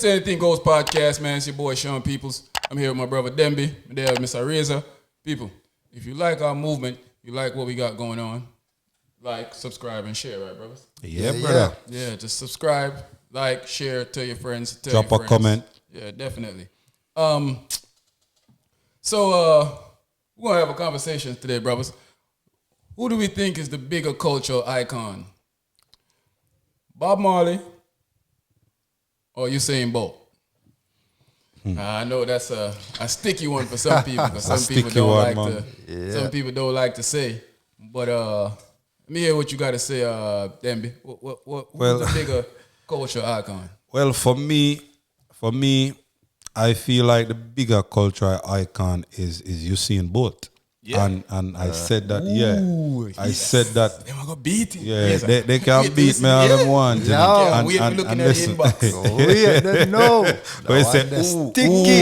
the Anything Goes podcast, man. It's your boy Sean Peoples. I'm here with my brother Demby. There, Miss Areza. People, if you like our movement, you like what we got going on, like, subscribe, and share, right, brothers? Yeah, brother. Yeah, just subscribe, like, share, tell your friends. Drop a comment. Yeah, definitely. So we're going to have a conversation today, brothers. Who do we think is the bigger cultural icon? Bob Marley or Usain Bolt? I know that's a sticky one for some people, because some people don't like to say. But let me hear what you got to say, Demby. Who's the bigger cultural icon? Well, for me, I feel like the bigger cultural icon is Usain Bolt. Yeah. And I said that, I said that. They want to beat him. Yeah, they can't beat me all them ones. Yeah, we're looking at the inbox. No. But he said, sticky.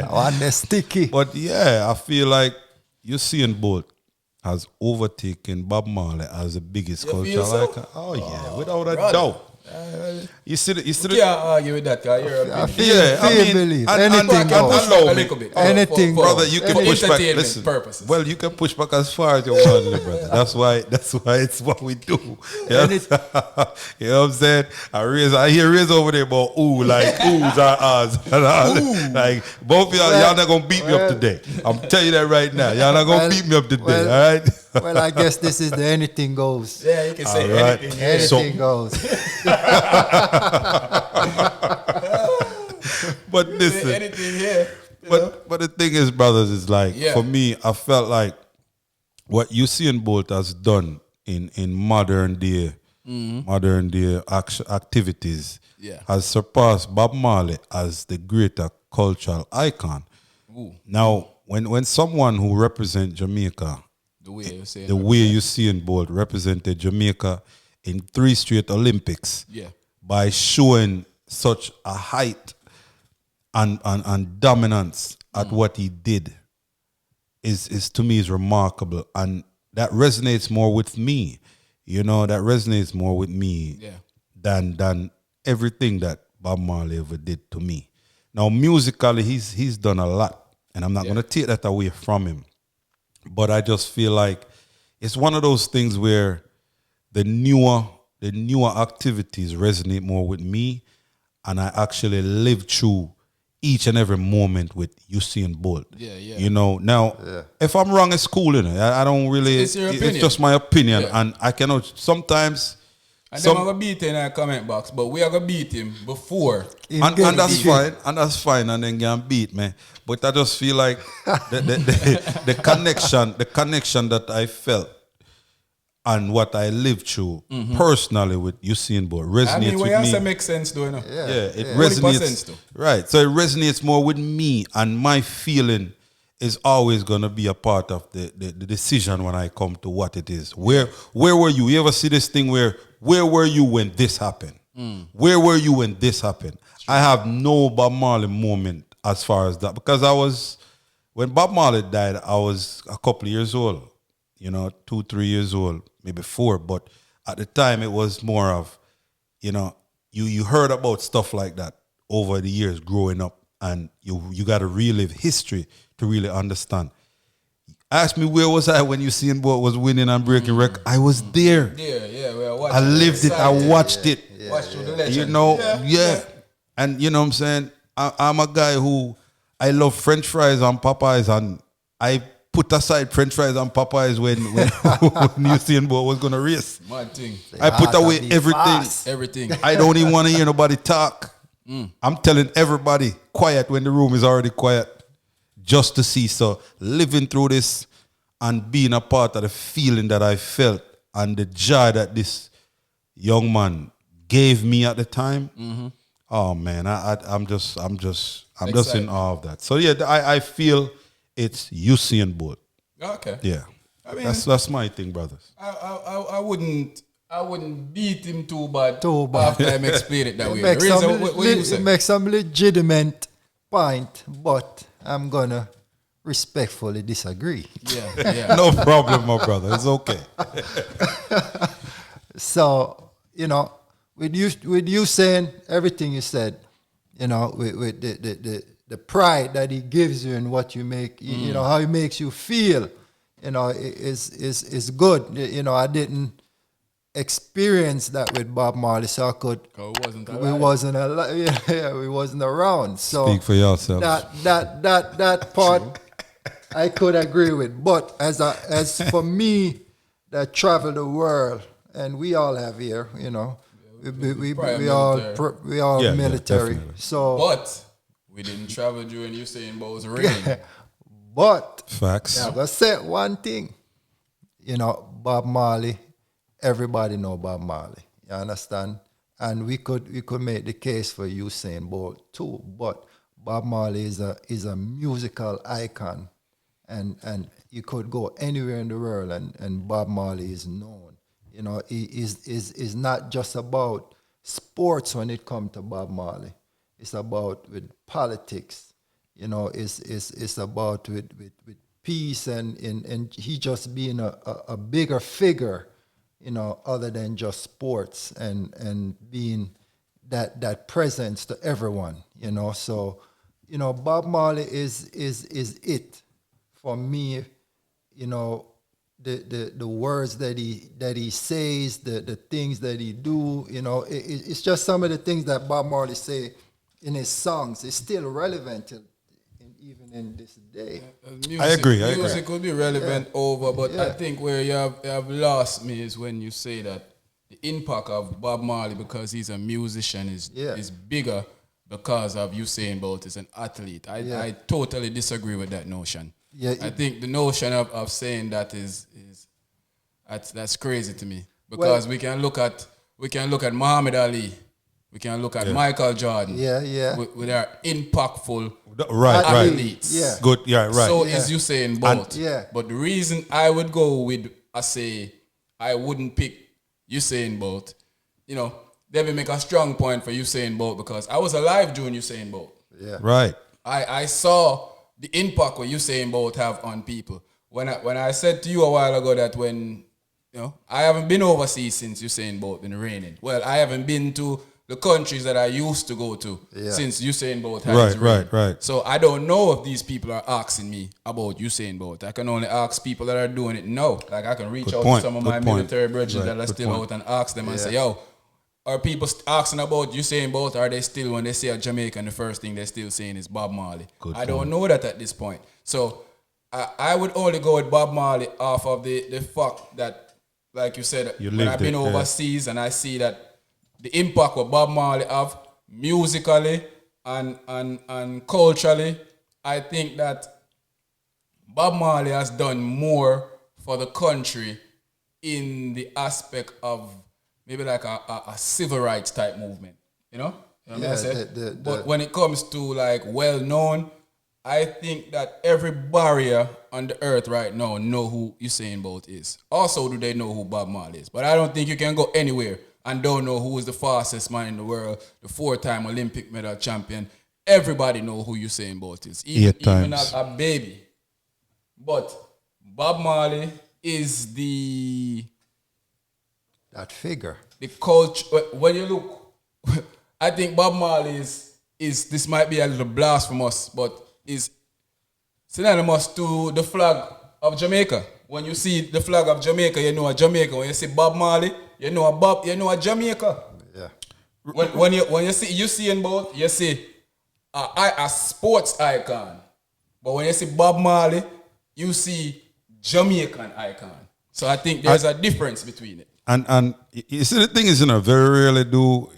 I want the sticky. But yeah, I feel like Usain Bolt has overtaken Bob Marley as the biggest cultural icon. Oh yeah, without a doubt. You can't argue with that, guy. I believe anything goes. Anything goes. Brother, you can push back. Listen, purposes. Well, you can push back as far as you want, brother. That's why it's what we do. You know what I'm saying? I hear Riz over there about like oohs are ours. Like both of y'all not gonna beat me up today. I'm telling you that right now. Y'all not gonna beat me up today, all right? Well, I guess this is the anything goes. Yeah, you can say anything. Anything goes. But listen, anything here. But the thing is, brothers, is like for me, I felt like what Usain Bolt has done in modern day activities has surpassed Bob Marley as the greater cultural icon. Ooh. Now, when someone who represents Jamaica, the way Usain Bolt represented Jamaica in 3 straight Olympics, by showing such a height and dominance at what he did is to me is remarkable, and that resonates more with me. You know, that resonates more with me than everything that Bob Marley ever did to me. Now, musically, he's done a lot, and I'm not going to take that away from him. But I just feel like it's one of those things where the newer activities resonate more with me, and I actually live through each and every moment with Usain Bolt. You know, now if I'm wrong, it's cool, you know. I don't really. It's just my opinion, and I cannot sometimes. And them are gonna beat him in the comment box, but we are gonna beat him before. And that's fine, and then can beat me. But I just feel like the connection that I felt and what I lived through personally with Usain Bolt resonates with me. I mean, makes sense, though, you know? It resonates. Right, so it resonates more with me, and my feeling is always going to be a part of the decision when I come to what it is. Where were you? You ever see this thing where were you when this happened? Where were you when this happened? I have no Bob Marley moment as far as that, because when Bob Marley died, I was a couple of years old, 2-3 years old, maybe 4. But at the time, it was more of, you heard about stuff like that over the years growing up, and you got to relive history to really understand. Ask me, where was I when Usain Bolt was winning and breaking record? I was there. I lived it. I watched it. Watched the legend. And you know what I'm saying? I'm a guy who, I love French fries and Popeyes, and I put aside French fries and Popeyes when Usain Bolt was going to race. Mad thing. I put away everything. I don't even want to hear nobody talk. I'm telling everybody, quiet when the room is already quiet, just to see. So living through this and being a part of the feeling that I felt and the joy that this young man gave me at the time. Oh man, I'm just in awe of that. So yeah, I feel it's Usain Bolt. Okay. Yeah. I mean, that's my thing, brothers. I wouldn't beat him too bad after I explain it that way. It makes some legitimate point, but I'm gonna respectfully disagree. Yeah. No problem, my brother. It's okay. So, with you saying everything you said, with the pride that he gives you in what you make, you know, how he makes you feel, is good. I didn't experience that with Bob Marley, so I could. We wasn't alive. Yeah, we wasn't around. So speak for yourself. That part I could agree with. But as for me, that travel the world, and we all have here, we all military. Definitely. So, but we didn't travel during Usain Bolt's reign. but Facts. I gotta say one thing. Bob Marley. Everybody know Bob Marley. You understand? And we could make the case for Usain Bolt too. But Bob Marley is a musical icon, and you could go anywhere in the world, and Bob Marley is known. He is not just about sports when it comes to Bob Marley. It's about with politics. It's about with peace and he just being a bigger figure. Other than just sports and being that presence to everyone. So Bob Marley is it for me. The words that he says, the things that he do. It's just some of the things that Bob Marley say in his songs is still relevant even in this day. I agree. Music could be relevant over, but I think where you have lost me is when you say that the impact of Bob Marley, because he's a musician, is bigger because of Usain Bolt as an athlete. I totally disagree with that notion. Yeah, I think the notion of saying that is that's crazy to me, because we can look at Muhammad Ali. We can look at Michael Jordan. With their impactful athletes. Yeah. Good. Yeah. Right. So is Usain Bolt. But the reason I would go with I wouldn't pick Usain Bolt. They will make a strong point for Usain Bolt because I was alive during Usain Bolt. Yeah. Right. I saw the impact what Usain Bolt have on people. When I said to you a while ago that when I haven't been overseas since Usain Bolt been reigning. Well, I haven't been to the countries that I used to go to since Usain Bolt had his reign. Right. So I don't know if these people are asking me about Usain Bolt. I can only ask people that are doing it now. Like I can reach out to some of my military brethren that are still out and ask them and say, yo, are people asking about Usain Bolt? Or are they still, when they say a Jamaican, the first thing they're still saying is Bob Marley? I don't know that at this point. So I would only go with Bob Marley off of the fact that, like you said, when I've been overseas and I see that the impact what Bob Marley have musically and culturally, I think that Bob Marley has done more for the country in the aspect of maybe like a civil rights type movement, But when it comes to like well known, I think that every barrier on the earth right now know who Usain Bolt is. Also, do they know who Bob Marley is? But I don't think you can go anywhere and don't know who is the fastest man in the world, the 4-time Olympic medal champion. Everybody know who Usain Bolt is, even a baby. But Bob Marley is that figure. The culture. When you look, I think Bob Marley is this might be a little blasphemous, but is synonymous to the flag of Jamaica. When you see the flag of Jamaica, you know a Jamaica. When you see Bob Marley, you know a Jamaica. Yeah. When you see Usain Bolt, you see a sports icon. But when you see Bob Marley, you see Jamaican icon. So I think there's a difference between it. And you see, the thing is, very rarely do,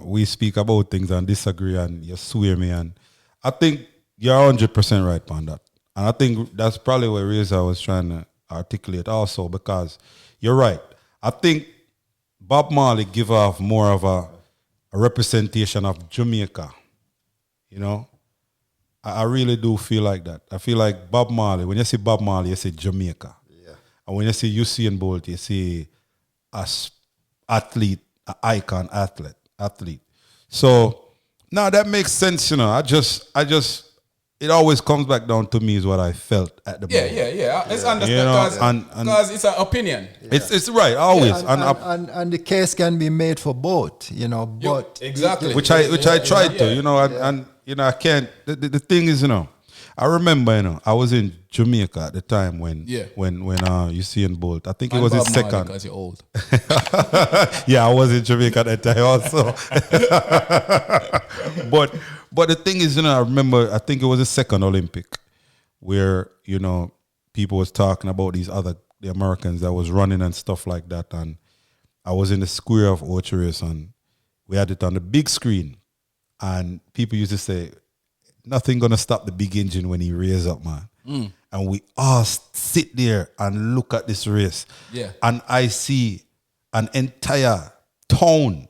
we speak about things and disagree and you swear me. And I think you're 100% right on that. And I think that's probably what Reza was trying to articulate also, because you're right. I think Bob Marley give off more of a representation of Jamaica. I really do feel like that. I feel like Bob Marley, when you say Bob Marley, you say Jamaica. Yeah. And when you say Usain Bolt, you say athlete, an icon athlete. So now that makes sense, I just it always comes back down to me is what I felt at the moment. Yeah. It's understand You know, because it's an opinion. It's right always, and the case can be made for both, you know. But exactly, which I tried to, you know, and you know I can't. The thing is, you know, I remember, you know, I was in Jamaica at the time when Usian Bolt. I think it was his second. Because you're old. Yeah, I was in Jamaica at that time also. But the thing is, you know, I remember, I think it was the second Olympic where, you know, people was talking about the Americans that was running and stuff like that. And I was in the square of Orchard and we had it on the big screen. And people used to say, nothing gonna stop the big engine when he rears up, man. And we all sit there and look at this race. Yeah. And I see an entire town,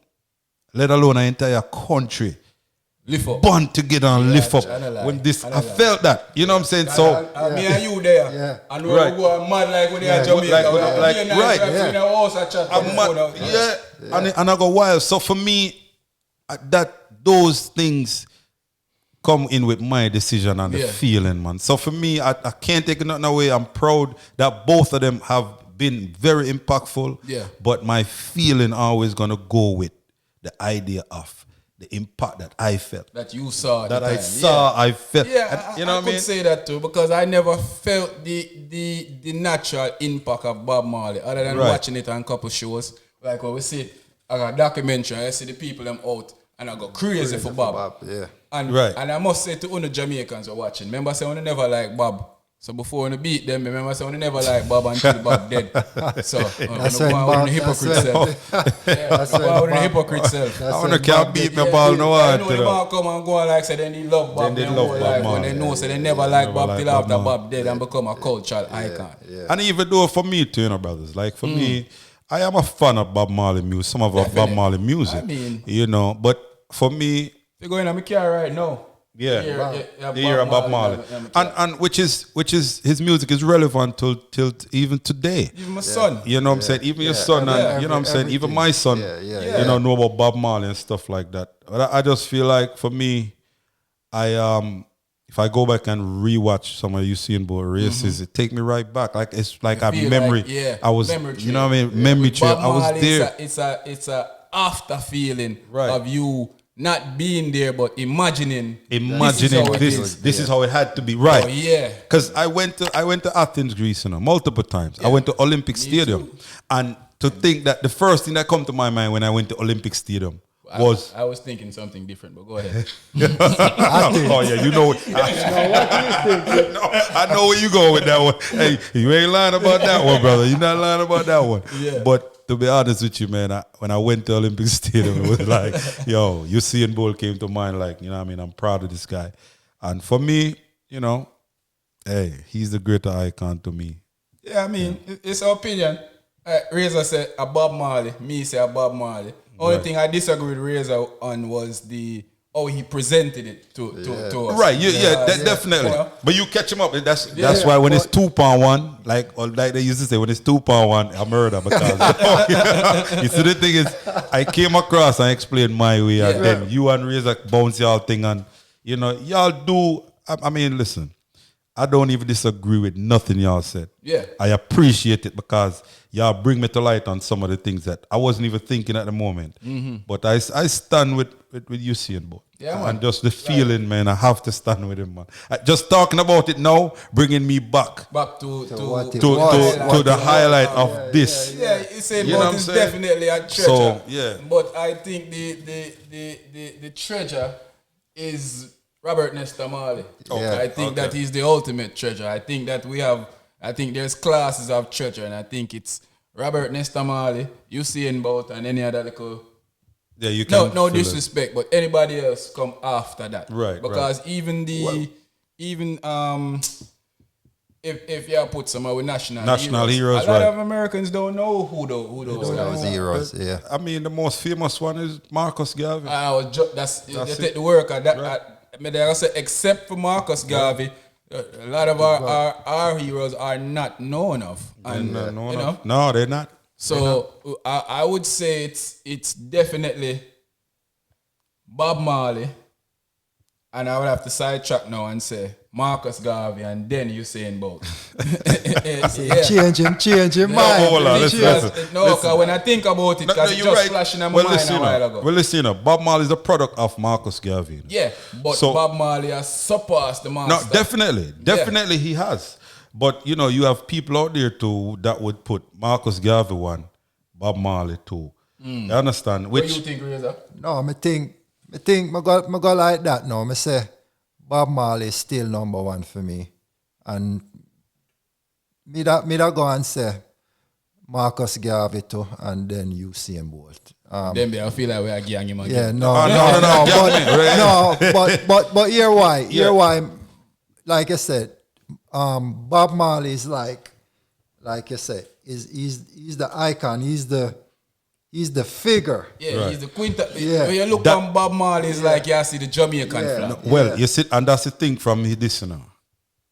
let alone an entire country, lift up, bond together and lift up. When I felt that, you know what I'm saying? So me and you there, and we go mad like when they are Jamaica, and I go wild. So for me, those things come in with my decision and the feeling, man. So for me, I can't take nothing away. I'm proud that both of them have been very impactful. Yeah. But my feeling always gonna go with the idea of the impact that I felt. That you saw. That I saw, I felt. Yeah, and, you know I what I mean? could say that too because I never felt the natural impact of Bob Marley other than watching it on a couple shows. Like when we see a documentary, I see the people them out and I go crazy for Bob. Yeah. And I must say to all the Jamaicans who are watching, remember say when they never like Bob. So before when beat them, remember say when they never like Bob until Bob dead. So that's when Bob, hypocrite self. That's when the hypocrite self. I wanna can't beat me ball no one. I know the man come and go and like say then he love Bob. Then they love Bob. When they know say they never like Bob till after Bob dead and become a cultural icon. Yeah. And even though for me too, you know, brothers, like for me, I am a fan of Bob Marley music, some of Bob Marley music. I mean, you know, but for me, you're going on my car right now. The year of Bob Marley. And which is his music is relevant till even today. Even my son. You know what I'm saying? Even your son and you know what I'm saying? Even my son, you know about Bob Marley and stuff like that. But I just feel like for me, if I go back and rewatch some of Usain Bolt races, it take me right back. Like it's like a memory. Like, I was you know what I mean? Memory trail. I was there. It's a after feeling of you not being there, but imagining this is how it had to be, right? Oh, yeah. Because I went to Athens, Greece, you know, multiple times. I went to Olympic Stadium, and to think that the first thing that come to my mind when I went to Olympic Stadium was I was thinking something different, but go ahead. Oh yeah, you know. I know where you go with that one. Hey, you ain't lying about that one, brother. You're not lying about that one. Yeah. But to be honest with you, man, when I went to Olympic Stadium, it was like, yo, Usain Bolt came to mind. Like, you know what I mean? I'm proud of this guy. And for me, you know, hey, he's the greater icon to me. Yeah, I mean, it's an opinion. Razor said a Bob Marley. Me say a Bob Marley. Only thing I disagree with Razor on was how he presented it to us. Right, definitely. You know? But you catch him up. That's why when it's 2-1, like they used to say, when it's 2-1, I murder because you see the thing is, I came across and explained my way, and then you and Razor bounce y'all thing, and you know y'all do. I mean, listen, I don't even disagree with nothing y'all said. Yeah, I appreciate it because y'all bring me to light on some of the things that I wasn't even thinking at the moment. But I stand with Usain Bolt. Yeah, man. And just the feeling, man, I have to stand with him, man. Just talking about it now, bringing me back to the highlight of this. Yeah, Usain Bolt is definitely a treasure. So, yeah. But I think the treasure is Robert Nesta Marley. Okay. I think that he's the ultimate treasure. I think that there's classes of treasure, and I think it's Robert Nesta Marley, Usain Bolt, and any other little. Yeah, you can. No disrespect, but anybody else come after that, right? Because even if you put some of our national heroes, a lot of Americans don't know who those guys are. Heroes. Yeah, I mean the most famous one is Marcus Garvey. That's you take the work of that. Right. I mean, I say except for Marcus Garvey. A lot of our heroes are not known of, and no, they're not. So I would say it's definitely Bob Marley And I would have to sidetrack now and say Marcus Garvey and then Usain Bolt. Change him mind. Hold on, listen. No, because when I think about it, because it just flashing in my mind a while ago. Well, listen, Bob Marley is the product of Marcus Garvey. Yeah, but Bob Marley has surpassed the master. No, definitely he has. But you know, you have people out there too that would put Marcus Garvey 1, Bob Marley 2. You understand? What do you think, Razor? No, I think I go like that now. I say Bob Marley is still number 1 for me. And me that go and say Marcus Garvey too, and then Usain Bolt. Then I feel like we are gang him again. Yeah, no. But here why? Here why? Like I said, Bob Marley is like you said, he's the icon. He's the figure. Yeah, right. He's the quinta. Yeah. When you look on Bob Marley, it's like you see the Jamaican flag. No, well, you see, and that's the thing from this, you know.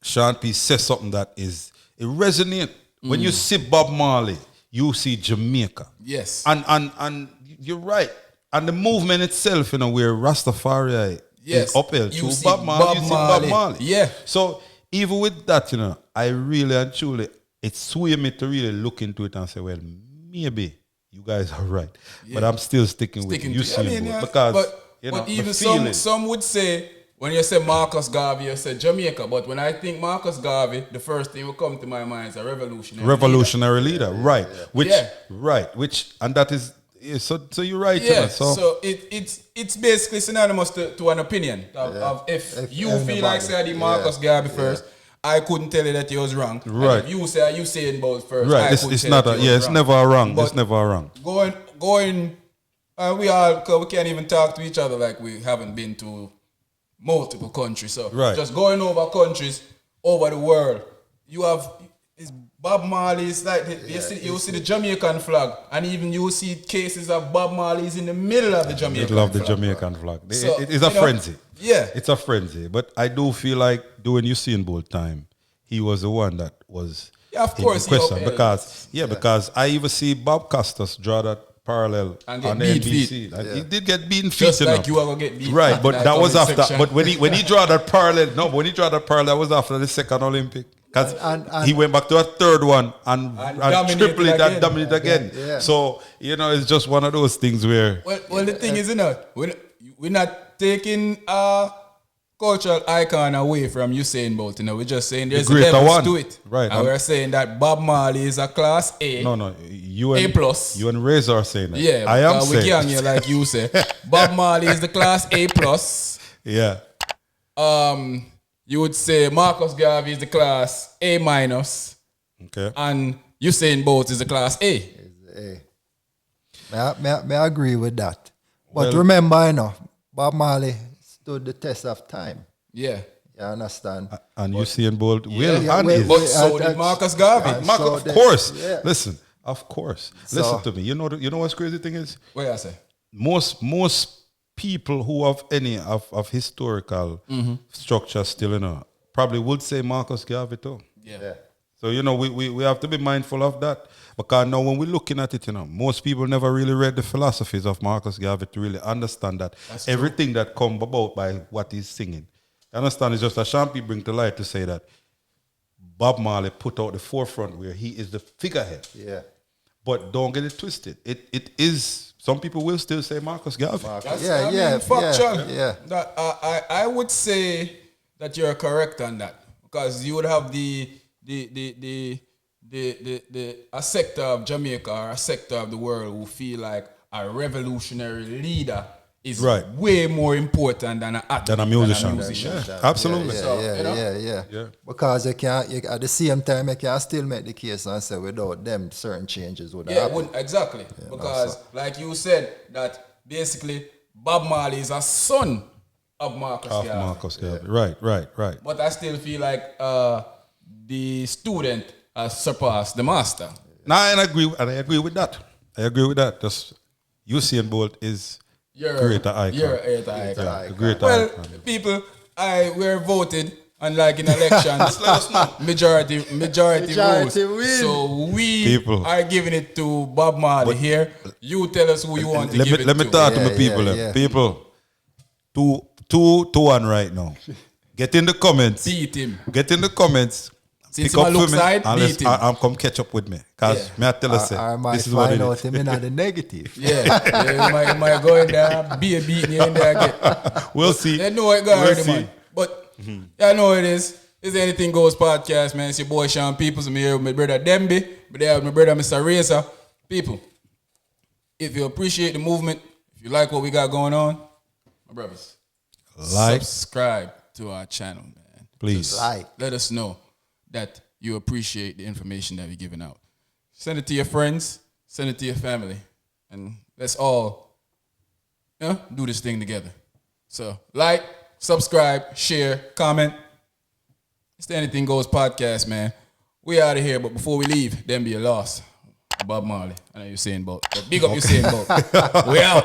Sean P says something that it resonates. When you see Bob Marley, you see Jamaica. Yes. And you're right. And the movement itself, you know, where Rastafari is upheld to Bob Marley, you see Bob Marley. Yeah. So even with that, you know, I really and truly, it swayed me to really look into it and say, well, maybe you guys are right. Yeah. But I'm still sticking with you. Because but even some would say, when you say Marcus Garvey, you say Jamaica. But when I think Marcus Garvey, the first thing will come to my mind is a revolutionary leader. Right. Which and that is so you're right. Yeah. You know, so it's basically synonymous to an opinion of if you feel like say I did Marcus Garvey first, I couldn't tell you that you was wrong. Right. And if you say you saying both first, right. It's not it's never wrong. It's never wrong. Going we can't even talk to each other like we haven't been to multiple countries. So just going over countries, over the world, you have Bob Marley's like you see the Jamaican flag, and even you see cases of Bob Marley's in the middle of the Jamaican flag. So, it's a frenzy. Yeah, it's a frenzy. But I do feel like during Usain Bolt time, he was the one that was of course question because I even see Bob Costas draw that parallel on the NBC. He did get beaten feet, just like you are gonna get beaten. Right, but that was after. Section. But when he draw that parallel, that was after the second Olympic. Because he went back to a third one and triple it and dominate again. Yeah. So, you know, it's just one of those things where... Well, the thing is, you know, we're not taking a cultural icon away from Usain Bolt. You know, we're just saying there's levels to it. Right. And we're saying that Bob Marley is a class A. No. You and, A+. You and Razor are saying that. Yeah. I am saying. We gang you like you say. Bob Marley is the class A+. Yeah. You would say Marcus Garvey is the class A-. Okay. And Usain Bolt is the class A. May I agree with that. But remember, you know, Bob Marley stood the test of time. Yeah. You understand? And Usain Bolt but so did Marcus Garvey. Of course. Yeah. Listen, of course. Listen to me. You know what's crazy thing is? What I say? Most people who have any of historical structure still, you know, probably would say Marcus Garvey too. Yeah. So, you know, we have to be mindful of that. Because now when we're looking at it, you know, most people never really read the philosophies of Marcus Garvey to really understand that everything that come about by what he's singing. You understand? It's just a Shampi bring to light to say that Bob Marley put out the forefront where he is the figurehead. Yeah. But don't get it twisted. It is... Some people will still say Marcus Garvey. Factual. Yeah. That, I would say that you're correct on that, because you would have a sector of Jamaica or a sector of the world who feel like a revolutionary leader is way more important than an actor, than a musician. Yeah. Absolutely. Yeah. Because you at the same time, you can still make the case and say without them, certain changes would happen. Exactly. Yeah, because, like you said, that basically Bob Marley is a son of Marcus Garvey. Right. But I still feel like the student has surpassed the master. No, I agree with that. Just Usain Bolt is... greater icon. You're a icon. Greater icon. People, we're voted, and like in elections, majority rules. So we are giving it to Bob Marley here. You tell us who you want to give it to. Let me talk to my people. People, to 2-1 right now. Get in the comments. Beat him. Get in the comments. Since Pick up him a look for me. side, And beat him. I'm come catch up with me. Because me I tell us I might this is what find it out is. him in the negative. Yeah, you might go in there, be a beating you in there again. We'll see. They know it got We'll already, see. man. But I know it is. It's Anything Goes podcast, man. It's your boy Sean Peoples. I'm here with my brother Demby. But there with my brother Mr. Razor. People, if you appreciate the movement, if you like what we got going on, my brothers, subscribe to our channel, man. Please. Just Let us know that you appreciate the information that we're giving out. Send it to your friends, send it to your family, and let's all do this thing together. So, like, subscribe, share, comment. It's the Anything Goes podcast, man. We out of here, but before we leave, then be a loss. Bob Marley. I know you're saying both. But big up, you're saying both. We out.